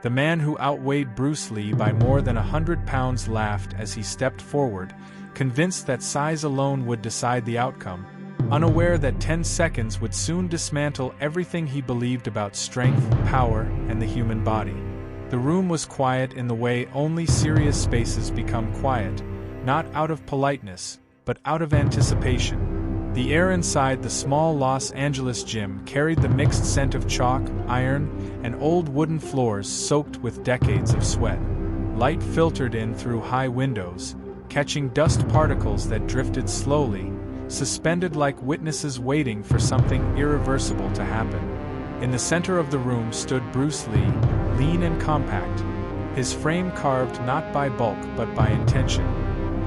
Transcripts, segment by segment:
The man who outweighed Bruce Lee by more than 100 pounds laughed as he stepped forward, convinced that size alone would decide the outcome, unaware that 10 seconds would soon dismantle everything he believed about strength, power, and the human body. The room was quiet in the way only serious spaces become quiet, not out of politeness, but out of anticipation. The air inside the small Los Angeles gym carried the mixed scent of chalk, iron, and old wooden floors soaked with decades of sweat. Light filtered in through high windows, catching dust particles that drifted slowly, suspended like witnesses waiting for something irreversible to happen. In the center of the room stood Bruce Lee, lean and compact, his frame carved not by bulk but by intention.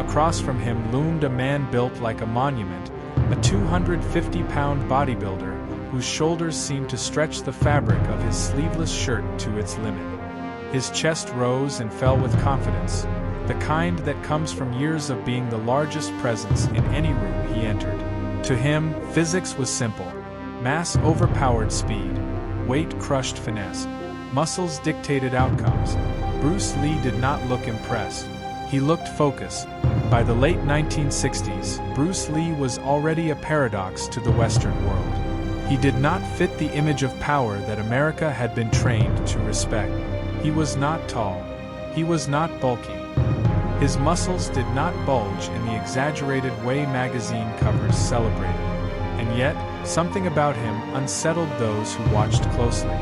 Across from him loomed a man built like a monument, a 250-pound bodybuilder whose shoulders seemed to stretch the fabric of his sleeveless shirt to its limit. His chest rose and fell with confidence, the kind that comes from years of being the largest presence in any room he entered. To him, physics was simple. Mass overpowered speed, weight crushed finesse, muscles dictated outcomes. Bruce Lee did not look impressed. He looked focused. By the late 1960s, Bruce Lee was already a paradox to the Western world. He did not fit the image of power that America had been trained to respect. He was not tall. He was not bulky. His muscles did not bulge in the exaggerated way magazine covers celebrated. And yet, something about him unsettled those who watched closely.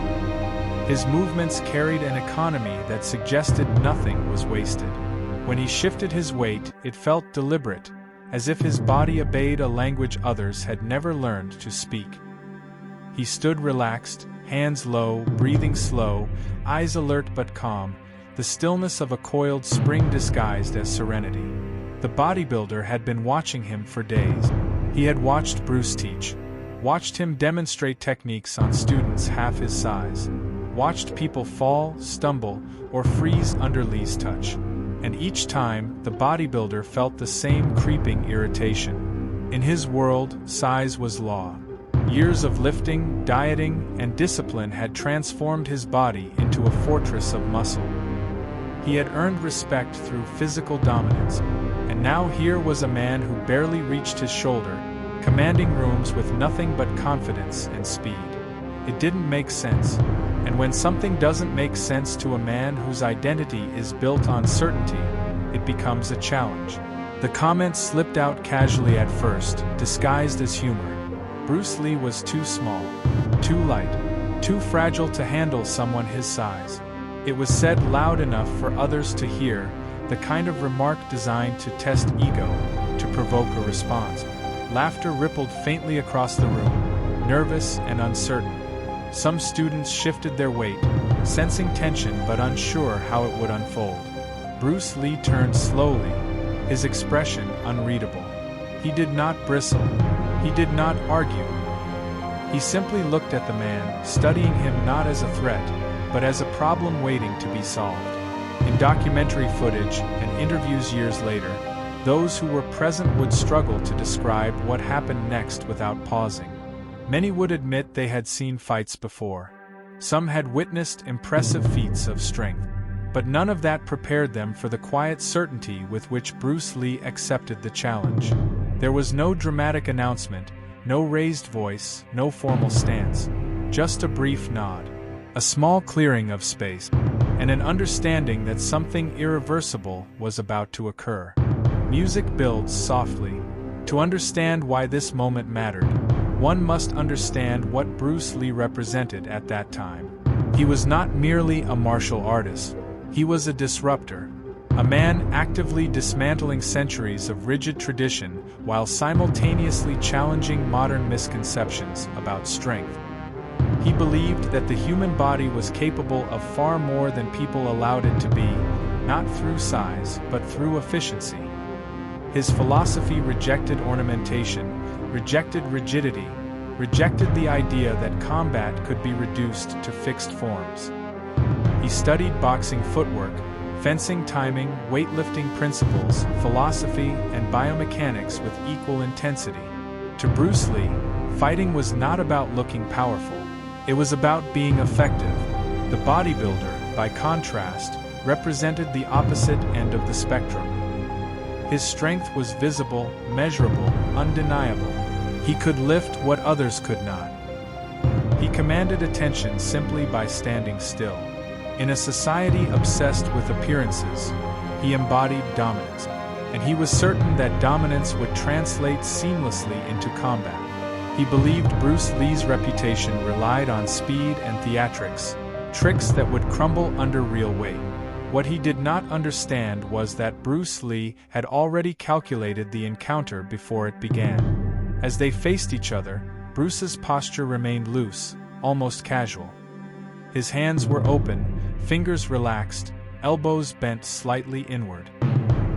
His movements carried an economy that suggested nothing was wasted. When he shifted his weight, it felt deliberate, as if his body obeyed a language others had never learned to speak. He stood relaxed, hands low, breathing slow, eyes alert but calm, the stillness of a coiled spring disguised as serenity. The bodybuilder had been watching him for days. He had watched Bruce teach, watched him demonstrate techniques on students half his size, watched people fall, stumble, or freeze under Lee's touch. And each time, the bodybuilder felt the same creeping irritation. In his world, size was law. Years of lifting, dieting, and discipline had transformed his body into a fortress of muscle. He had earned respect through physical dominance, and now here was a man who barely reached his shoulder, commanding rooms with nothing but confidence and speed. It didn't make sense. And when something doesn't make sense to a man whose identity is built on certainty, it becomes a challenge. The comment slipped out casually at first, disguised as humor. Bruce Lee was too small, too light, too fragile to handle someone his size. It was said loud enough for others to hear, the kind of remark designed to test ego, to provoke a response. Laughter rippled faintly across the room, nervous and uncertain. Some students shifted their weight, sensing tension but unsure how it would unfold. Bruce Lee turned slowly, his expression unreadable. He did not bristle. He did not argue. He simply looked at the man, studying him not as a threat, but as a problem waiting to be solved. In documentary footage and interviews years later, those who were present would struggle to describe what happened next without pausing. Many would admit they had seen fights before. Some had witnessed impressive feats of strength. But none of that prepared them for the quiet certainty with which Bruce Lee accepted the challenge. There was no dramatic announcement, no raised voice, no formal stance. Just a brief nod, a small clearing of space, and an understanding that something irreversible was about to occur. Music builds softly. To understand why this moment mattered, one must understand what Bruce Lee represented at that time. He was not merely a martial artist. He was a disruptor, a man actively dismantling centuries of rigid tradition while simultaneously challenging modern misconceptions about strength. He believed that the human body was capable of far more than people allowed it to be, not through size, but through efficiency. His philosophy rejected ornamentation, rejected rigidity, rejected the idea that combat could be reduced to fixed forms. He studied boxing footwork, fencing timing, weightlifting principles, philosophy, and biomechanics with equal intensity. To Bruce Lee, fighting was not about looking powerful. It was about being effective. The bodybuilder, by contrast, represented the opposite end of the spectrum. His strength was visible, measurable, undeniable. He could lift what others could not. He commanded attention simply by standing still. In a society obsessed with appearances, he embodied dominance, and he was certain that dominance would translate seamlessly into combat. He believed Bruce Lee's reputation relied on speed and theatrics, tricks that would crumble under real weight. What he did not understand was that Bruce Lee had already calculated the encounter before it began. As they faced each other, Bruce's posture remained loose, almost casual. His hands were open, fingers relaxed, elbows bent slightly inward.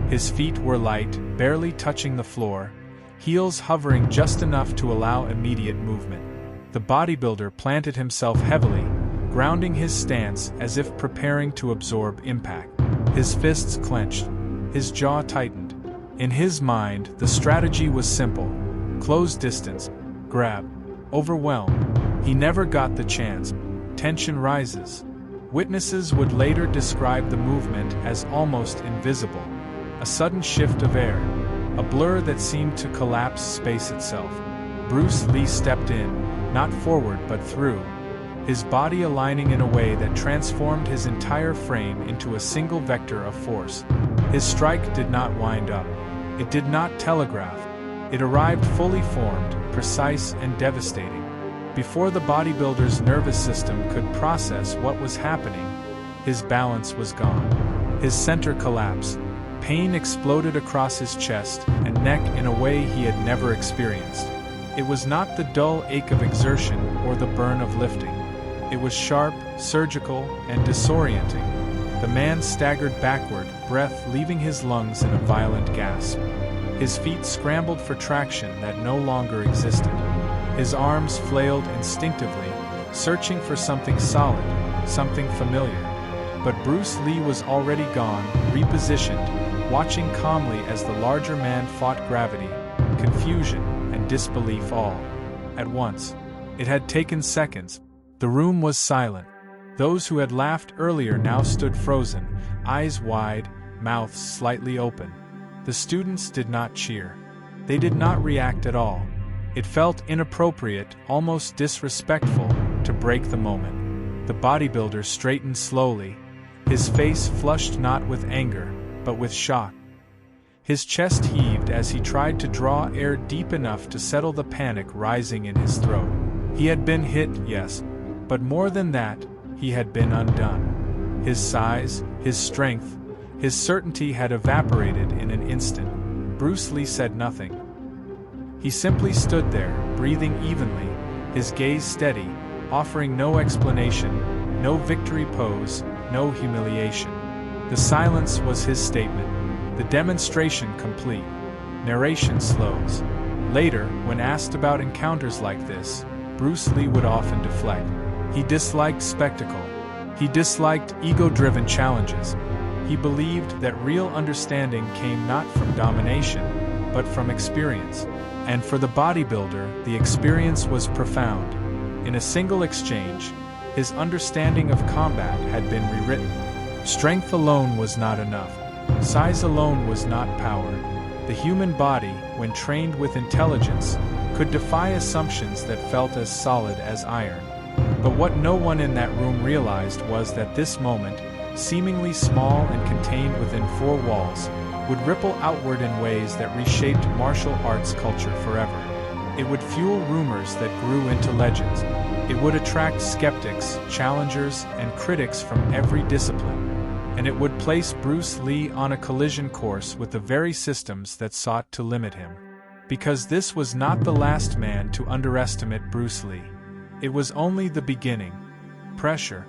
His feet were light, barely touching the floor, heels hovering just enough to allow immediate movement. The bodybuilder planted himself heavily, grounding his stance as if preparing to absorb impact. His fists clenched, his jaw tightened. In his mind, the strategy was simple: close distance, grab, overwhelm. He never got the chance. Tension rises. Witnesses would later describe the movement as almost invisible. A sudden shift of air, a blur that seemed to collapse space itself. Bruce Lee stepped in, not forward but through, his body aligning in a way that transformed his entire frame into a single vector of force. His strike did not wind up. It did not telegraph. It arrived fully formed, precise and devastating. Before the bodybuilder's nervous system could process what was happening, his balance was gone. His center collapsed. Pain exploded across his chest and neck in a way he had never experienced. It was not the dull ache of exertion or the burn of lifting. It was sharp, surgical, and disorienting. The man staggered backward, breath leaving his lungs in a violent gasp. His feet scrambled for traction that no longer existed. His arms flailed instinctively, searching for something solid, something familiar. But Bruce Lee was already gone, repositioned, watching calmly as the larger man fought gravity, confusion, and disbelief all at once. It had taken seconds. The room was silent. Those who had laughed earlier now stood frozen, eyes wide, mouths slightly open. The students did not cheer. They did not react at all. It felt inappropriate, almost disrespectful, to break the moment. The bodybuilder straightened slowly, his face flushed not with anger, but with shock. His chest heaved as he tried to draw air deep enough to settle the panic rising in his throat. He had been hit, yes, but more than that, he had been undone. His size, his strength, his certainty had evaporated in an instant. Bruce Lee said nothing. He simply stood there, breathing evenly, his gaze steady, offering no explanation, no victory pose, no humiliation. The silence was his statement, the demonstration complete. Narration slows. Later, when asked about encounters like this, Bruce Lee would often deflect. He disliked spectacle. He disliked ego-driven challenges. He believed that real understanding came not from domination, but from experience. And for the bodybuilder, the experience was profound. In a single exchange, his understanding of combat had been rewritten. Strength alone was not enough. Size alone was not power. The human body, when trained with intelligence, could defy assumptions that felt as solid as iron. But what no one in that room realized was that this moment, seemingly small and contained within four walls, would ripple outward in ways that reshaped martial arts culture forever. It would fuel rumors that grew into legends. It would attract skeptics, challengers, and critics from every discipline. And it would place Bruce Lee on a collision course with the very systems that sought to limit him. Because this was not the last man to underestimate Bruce Lee. It was only the beginning. Pressure.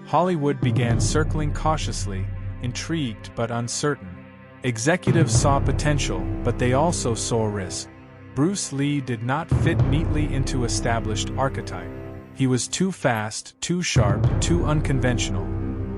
Hollywood began circling cautiously, intrigued but uncertain. Executives saw potential, but they also saw risk. Bruce Lee did not fit neatly into established archetype. He was too fast, too sharp, too unconventional.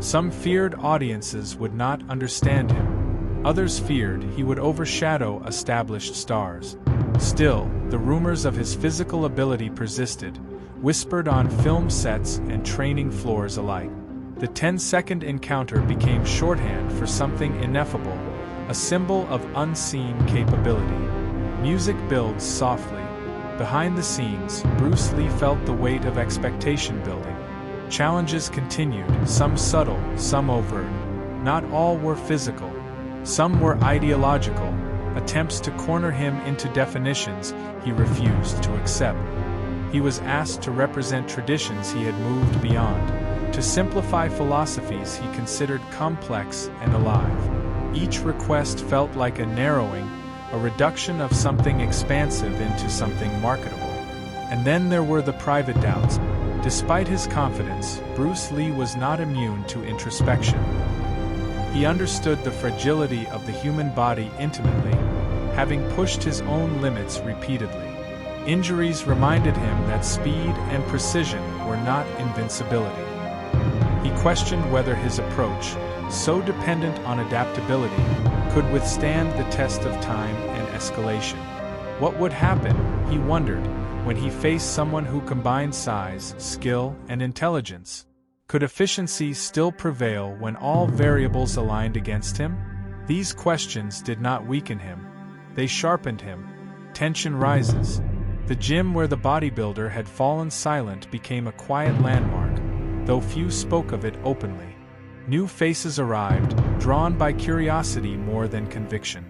Some feared audiences would not understand him. Others feared he would overshadow established stars. Still, the rumors of his physical ability persisted, whispered on film sets and training floors alike. The 10-second encounter became shorthand for something ineffable, a symbol of unseen capability. Music builds softly. Behind the scenes, Bruce Lee felt the weight of expectation building. Challenges continued, some subtle, some overt. Not all were physical. Some were ideological, attempts to corner him into definitions he refused to accept. He was asked to represent traditions he had moved beyond, to simplify philosophies he considered complex and alive. Each request felt like a narrowing, a reduction of something expansive into something marketable. And then there were the private doubts. Despite his confidence, Bruce Lee was not immune to introspection. He understood the fragility of the human body intimately, having pushed his own limits repeatedly. Injuries reminded him that speed and precision were not invincibility. He questioned whether his approach, so dependent on adaptability, could withstand the test of time and escalation. What would happen, he wondered, when he faced someone who combined size, skill, and intelligence? Could efficiency still prevail when all variables aligned against him? These questions did not weaken him. They sharpened him. Tension rises. The gym where the bodybuilder had fallen silent became a quiet landmark, though few spoke of it openly. New faces arrived, drawn by curiosity more than conviction.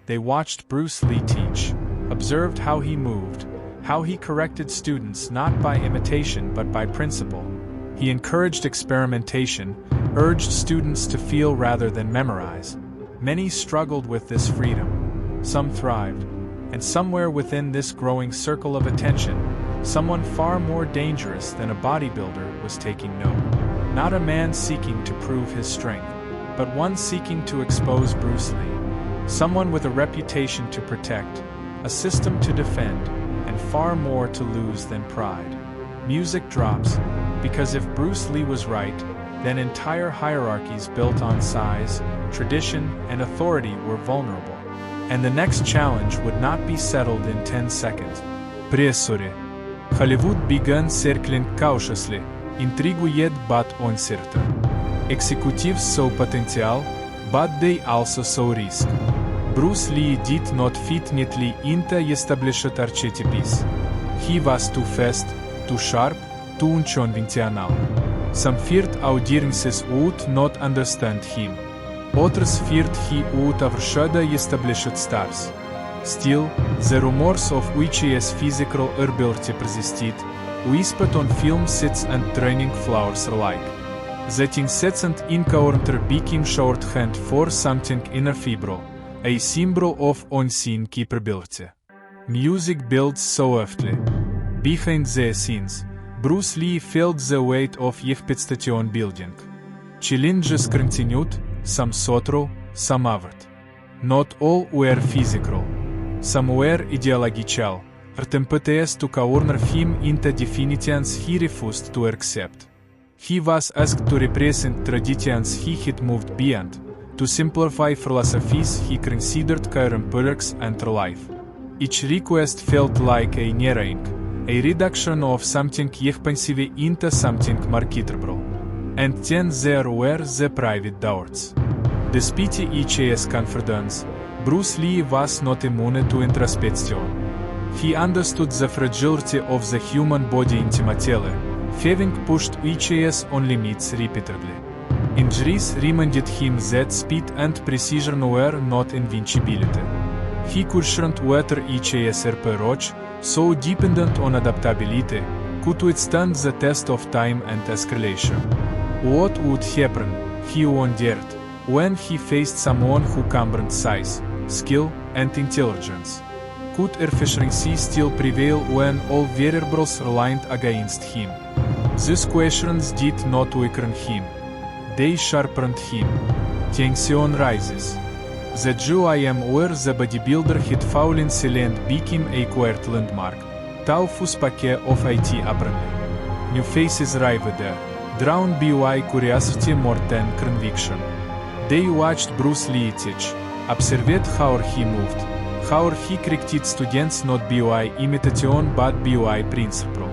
They watched Bruce Lee teach, observed how he moved, how he corrected students not by imitation but by principle. He encouraged experimentation, urged students to feel rather than memorize. Many struggled with this freedom. Some thrived. And somewhere within this growing circle of attention, someone far more dangerous than a bodybuilder was taking note. Not a man seeking to prove his strength, but one seeking to expose Bruce Lee. Someone with a reputation to protect, a system to defend, and far more to lose than pride. Music drops, because if Bruce Lee was right, then entire hierarchies built on size, tradition, and authority were vulnerable. And the next challenge would not be settled in 10 seconds. Pressure. Hollywood began circling cautiously, intrigu yet but uncertain. Executives saw potential, but they also saw risk. Bruce Lee did not fit neatly into established archetypes. He was too fast, too sharp, too unconventional. Some feared audiences would not understand him. Others feared he would overshadow established stars. Still, the rumors of which his physical ability persisted, whispered on film sets and training floors alike. That incessant encounter became shorthand for something ineffable, a symbol of unseen capability. Music builds softly. Behind the scenes, Bruce Lee felt the weight of expectation building. Challenges continued, some subtle, some overt. Not all were physical. Some were ideological, attempts to corner him into definitions he refused to accept. He was asked to represent traditions he had moved beyond, to simplify philosophies he considered complex and life. Each request felt like a narrowing, a reduction of something expensive into something marketable. And then there were the private doubts. Despite his confidence, Bruce Lee was not immune to introspection. He understood the fragility of the human body intimately, having pushed his own limits repeatedly. Injuries reminded him that speed and precision were not invincibility. He questioned whether his approach, so dependent on adaptability, could withstand the test of time and escalation. What would happen, he wondered, when he faced someone who combined size, skill, and intelligence? Could efficiency still prevail when all variables aligned against him? These questions did not weaken him. They sharpened him. Tension rises. The GIM where the bodybuilder had fallen silent became a quiet landmark. Taufus paquet of IT apparently. New faces arrived there, drawn by curiosity more than conviction. They watched Bruce Lee teach, observed how he moved, how he corrected students not by imitation but by principle.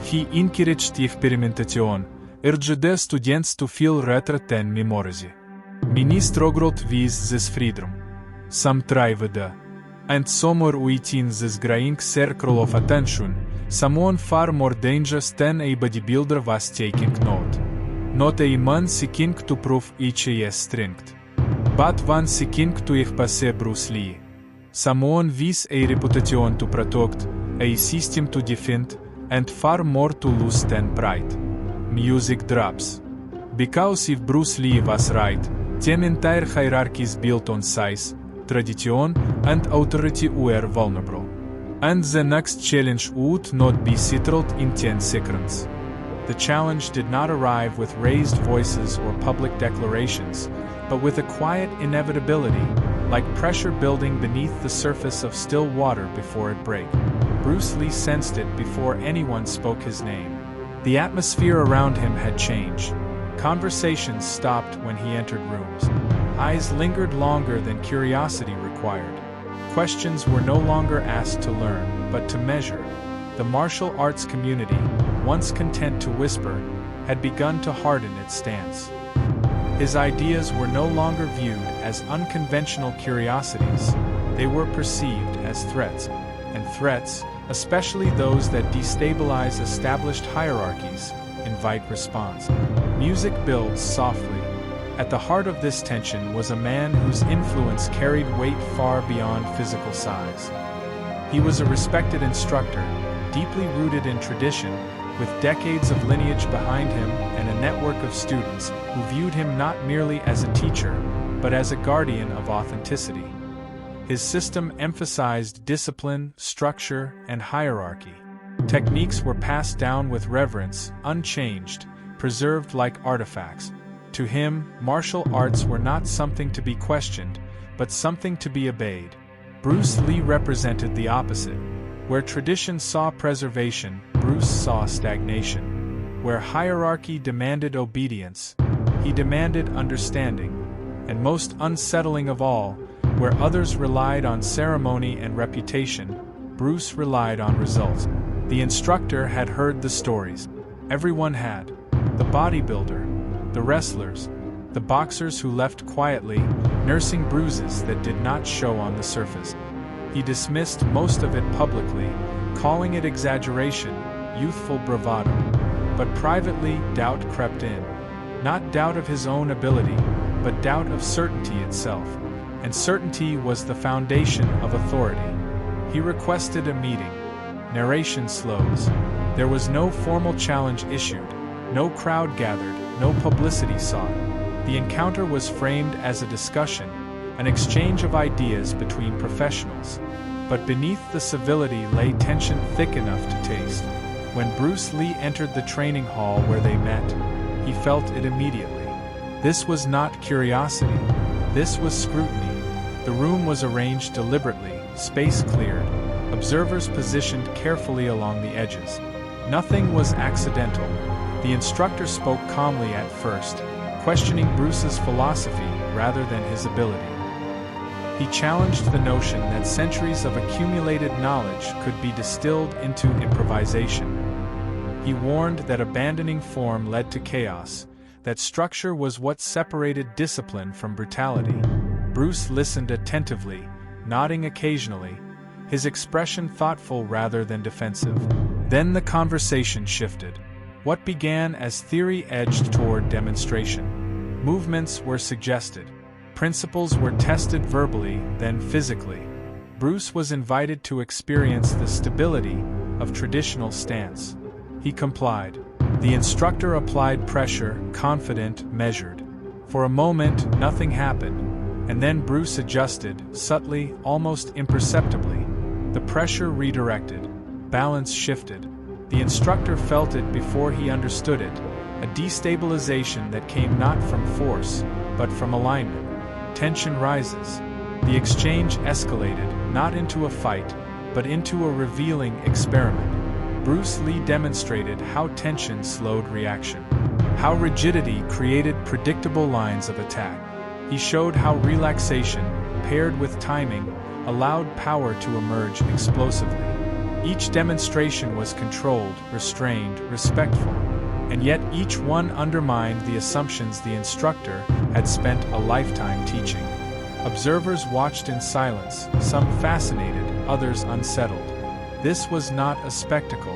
He encouraged experimentation, RGD students to feel retra ten memorize. Ministrogrot vis zis freedom. Sam trivede. And somor uitin zis graink circle of attention, someone far more dangerous than a bodybuilder was taking note. Not a man seeking to prove each strength, but one seeking to passe Bruce Lee. Someone with a reputation to protect, a system to defend, and far more to lose than pride. Music drops. Because if Bruce Lee was right, then entire hierarchy is built on size, tradition, and authority were vulnerable. And the next challenge would not be settled in 10 seconds. The challenge did not arrive with raised voices or public declarations, but with a quiet inevitability, like pressure building beneath the surface of still water before it breaks. Bruce Lee sensed it before anyone spoke his name. The atmosphere around him had changed. Conversations stopped when he entered rooms. Eyes lingered longer than curiosity required. Questions were no longer asked to learn, but to measure. The martial arts community, once content to whisper, had begun to harden its stance. His ideas were no longer viewed as unconventional curiosities, they were perceived as threats, and threats, especially those that destabilize established hierarchies, invite response. Music builds softly. At the heart of this tension was a man whose influence carried weight far beyond physical size. He was a respected instructor, deeply rooted in tradition, with decades of lineage behind him and a network of students who viewed him not merely as a teacher, but as a guardian of authenticity. His system emphasized discipline, structure, and hierarchy. Techniques were passed down with reverence, unchanged, preserved like artifacts. To him, martial arts were not something to be questioned, but something to be obeyed. Bruce Lee represented the opposite. Where tradition saw preservation, Bruce saw stagnation. Where hierarchy demanded obedience, he demanded understanding. And most unsettling of all, where others relied on ceremony and reputation, Bruce relied on results. The instructor had heard the stories. Everyone had. The bodybuilder, the wrestlers, the boxers who left quietly, nursing bruises that did not show on the surface. He dismissed most of it publicly, calling it exaggeration, youthful bravado. But privately, doubt crept in. Not doubt of his own ability, but doubt of certainty itself. And certainty was the foundation of authority. He requested a meeting. Narration slows. There was no formal challenge issued, no crowd gathered, no publicity sought. The encounter was framed as a discussion, an exchange of ideas between professionals. But beneath the civility lay tension thick enough to taste. When Bruce Lee entered the training hall where they met, he felt it immediately. This was not curiosity. This was scrutiny. The room was arranged deliberately, space cleared, observers positioned carefully along the edges. Nothing was accidental. The instructor spoke calmly at first, questioning Bruce's philosophy rather than his ability. He challenged the notion that centuries of accumulated knowledge could be distilled into improvisation. He warned that abandoning form led to chaos, that structure was what separated discipline from brutality. Bruce listened attentively, nodding occasionally, his expression thoughtful rather than defensive. Then the conversation shifted. What began as theory edged toward demonstration. Movements were suggested. Principles were tested verbally, then physically. Bruce was invited to experience the stability of traditional stance. He complied. The instructor applied pressure, confident, measured. For a moment, nothing happened, and then Bruce adjusted, subtly, almost imperceptibly. The pressure redirected. Balance shifted. The instructor felt it before he understood it, a destabilization that came not from force, but from alignment. Tension rises. The exchange escalated, not into a fight, but into a revealing experiment. Bruce Lee demonstrated how tension slowed reaction, how rigidity created predictable lines of attack. He showed how relaxation, paired with timing, allowed power to emerge explosively. Each demonstration was controlled, restrained, respectful. and yet each one undermined the assumptions the instructor had spent a lifetime teaching. Observers watched in silence, some fascinated, others unsettled. This was not a spectacle.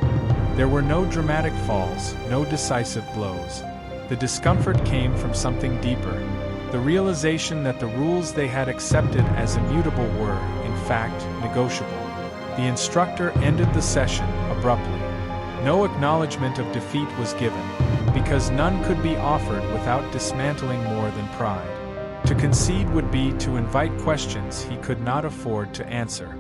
There were no dramatic falls, no decisive blows. The discomfort came from something deeper, the realization that the rules they had accepted as immutable were, in fact, negotiable. The instructor ended the session abruptly. No acknowledgement of defeat was given, because none could be offered without dismantling more than pride. To concede would be to invite questions he could not afford to answer.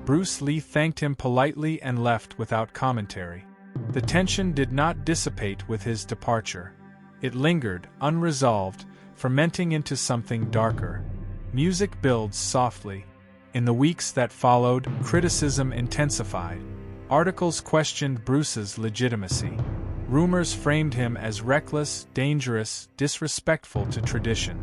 Bruce Lee thanked him politely and left without commentary. The tension did not dissipate with his departure. It lingered, unresolved, fermenting into something darker. Music builds softly. In the weeks that followed, criticism intensified. Articles questioned Bruce's legitimacy. Rumors framed him as reckless, dangerous, disrespectful to tradition.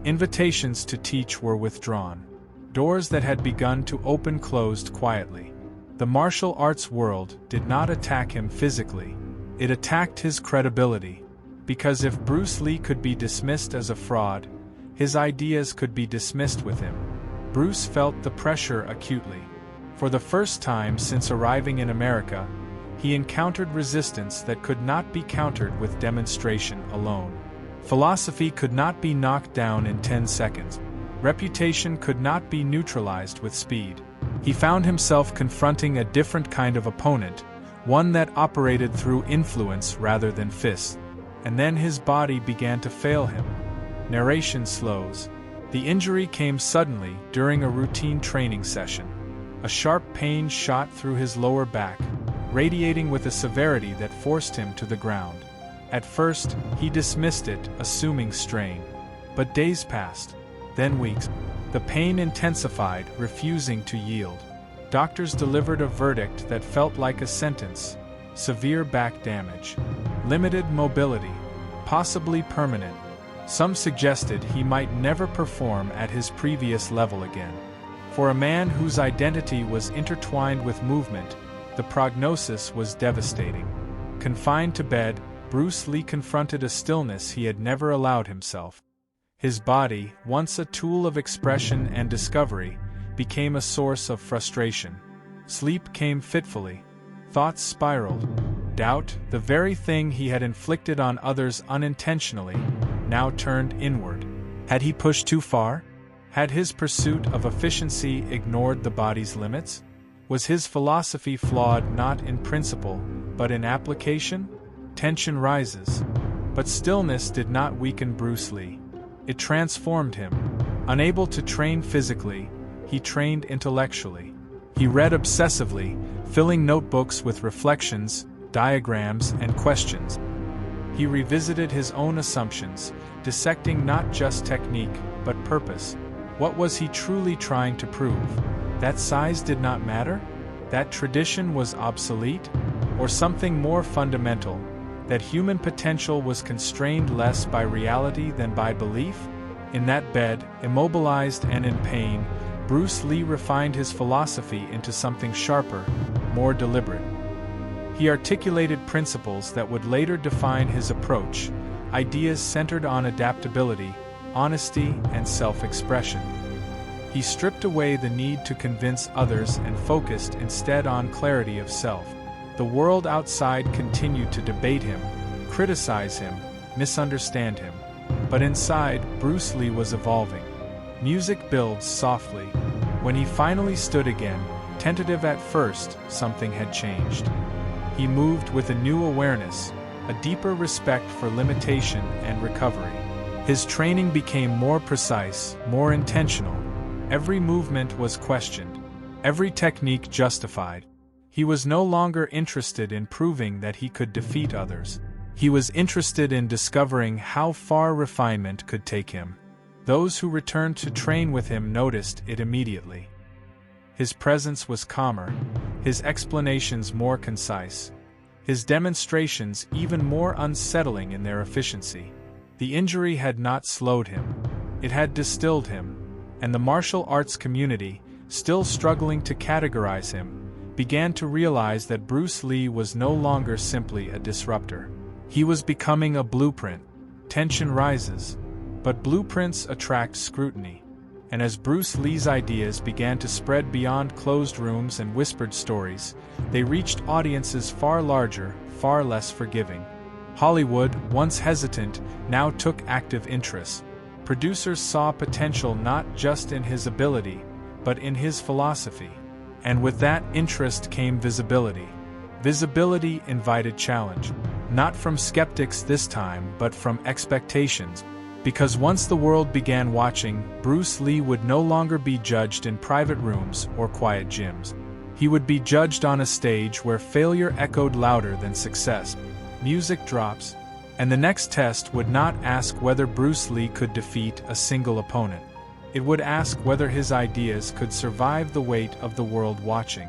Invitations to teach were withdrawn. Doors that had begun to open closed quietly. The martial arts world did not attack him physically. It attacked his credibility. Because if Bruce Lee could be dismissed as a fraud, his ideas could be dismissed with him. Bruce felt the pressure acutely. For the first time since arriving in America, he encountered resistance that could not be countered with demonstration alone. Philosophy could not be knocked down in 10 seconds. Reputation could not be neutralized with speed. He found himself confronting a different kind of opponent, one that operated through influence rather than fists. And then his body began to fail him. Narration slows. The injury came suddenly during a routine training session. A sharp pain shot through his lower back, radiating with a severity that forced him to the ground. At first, he dismissed it, assuming strain. But days passed, then weeks. The pain intensified, refusing to yield. Doctors delivered a verdict that felt like a sentence: severe back damage, limited mobility, possibly permanent. Some suggested he might never perform at his previous level again. For a man whose identity was intertwined with movement, the prognosis was devastating. Confined to bed, Bruce Lee confronted a stillness he had never allowed himself. His body, once a tool of expression and discovery, became a source of frustration. Sleep came fitfully. Thoughts spiraled. Doubt, the very thing he had inflicted on others unintentionally, now turned inward. Had he pushed too far? Had his pursuit of efficiency ignored the body's limits? Was his philosophy flawed not in principle, but in application? Tension rises. But stillness did not weaken Bruce Lee. It transformed him. Unable to train physically, he trained intellectually. He read obsessively, filling notebooks with reflections, diagrams, and questions. He revisited his own assumptions, dissecting not just technique, but purpose. What was he truly trying to prove? That size did not matter? That tradition was obsolete? Or something more fundamental, that human potential was constrained less by reality than by belief? In that bed, immobilized and in pain, Bruce Lee refined his philosophy into something sharper, more deliberate. He articulated principles that would later define his approach, ideas centered on adaptability, honesty, and self-expression. He stripped away the need to convince others and focused instead on clarity of self. The world outside continued to debate him, criticize him, misunderstand him. But inside, Bruce Lee was evolving. Music builds softly. When he finally stood again, tentative at first, something had changed. He moved with a new awareness, a deeper respect for limitation and recovery. His training became more precise, more intentional. Every movement was questioned, every technique justified. He was no longer interested in proving that he could defeat others. He was interested in discovering how far refinement could take him. Those who returned to train with him noticed it immediately. His presence was calmer, his explanations more concise, his demonstrations even more unsettling in their efficiency. The injury had not slowed him, it had distilled him, and the martial arts community, still struggling to categorize him, began to realize that Bruce Lee was no longer simply a disruptor. He was becoming a blueprint. Tension rises. But blueprints attract scrutiny. And as Bruce Lee's ideas began to spread beyond closed rooms and whispered stories, they reached audiences far larger, far less forgiving. Hollywood, once hesitant, now took active interest. Producers saw potential not just in his ability, but in his philosophy. And with that interest came visibility. Visibility invited challenge. Not from skeptics this time, but from expectations. Because once the world began watching, Bruce Lee would no longer be judged in private rooms or quiet gyms. He would be judged on a stage where failure echoed louder than success. Music drops, and the next test would not ask whether Bruce Lee could defeat a single opponent. It would ask whether his ideas could survive the weight of the world watching.